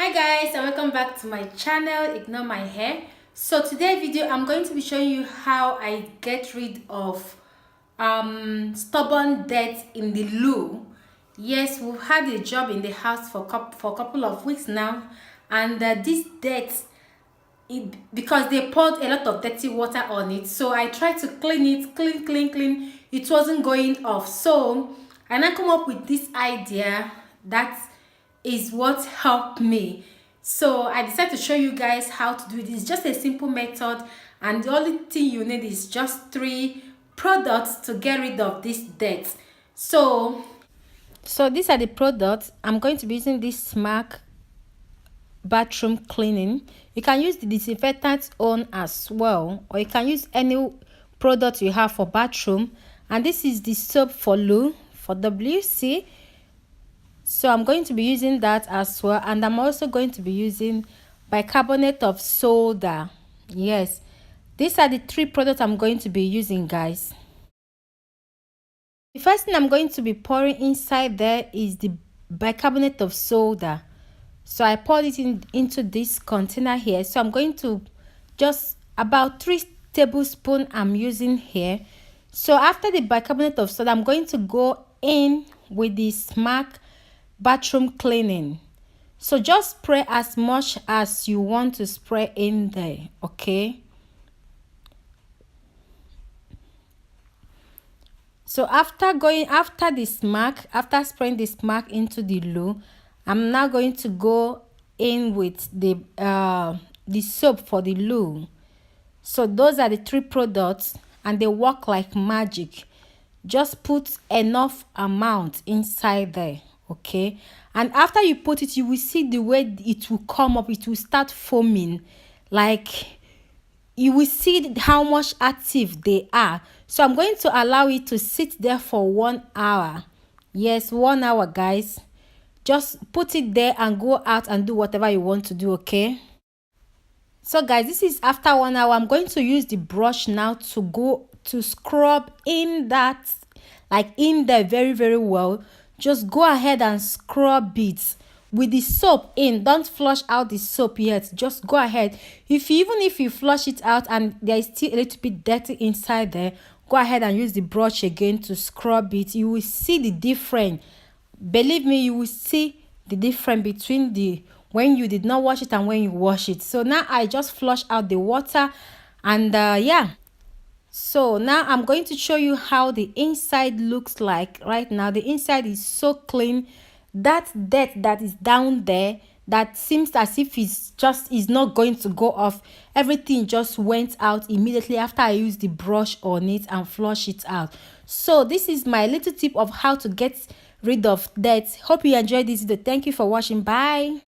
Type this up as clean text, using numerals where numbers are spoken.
Hi guys, and welcome back to my channel. Ignore my hair. So today's video I'm going to be showing you how I get rid of stubborn dirt in the loo. Yes, we've had a job in the house for a couple of weeks now, and this dirt, because they poured a lot of dirty water on it, so I tried to clean it, clean. It wasn't going off, so I now come up with this idea that is what helped me. So I decided to show you guys how to do this. Just a simple method, and the only thing you need is just 3 products to get rid of this dirt. So these are the products. I'm going to be using this Smack bathroom cleaning. You can use the disinfectant on as well, or you can use any product you have for bathroom. And this is the soap for loo, for WC. So I'm going to be using that as well, and I'm also going to be using bicarbonate of soda. Yes, these are the 3 products I'm going to be using, guys. The first thing I'm going to be pouring inside there is the bicarbonate of soda. So I poured it into this container here. So I'm going to just about 3 tablespoons I'm using here. So after the bicarbonate of soda, I'm going to go in with the Smack bathroom cleaning. So just spray as much as you want to spray in there, okay? So after spraying the Smack into the loo, I'm now going to go in with the soap for the loo. So those are the 3 products, and they work like magic. Just put enough amount inside there, okay? And after you put it, you will see the way it will come up. It will start foaming, like you will see how much active they are. So I'm going to allow it to sit there for 1 hour. Yes, 1 hour, guys. Just put it there and go out and do whatever you want to do, okay? So guys, this is after 1 hour. I'm going to use the brush now to go to scrub in that, like in there very well. Just go ahead and scrub it with the soap in. Don't flush out the soap yet. Just go ahead. Even if you flush it out and there is still a little bit dirty inside there, go ahead and use the brush again to scrub it. You will see the difference. Believe me, you will see the difference between the when you did not wash it and when you wash it. So now I just flush out the water, and yeah. So now I'm going to show you how the inside looks like right now. The inside is so clean. That dirt that is down there, that seems as if it's just is not going to go off, everything just went out immediately after I used the brush on it and flush it out. So this is my little tip of how to get rid of dirt. Hope you enjoyed this video. Thank you for watching. Bye.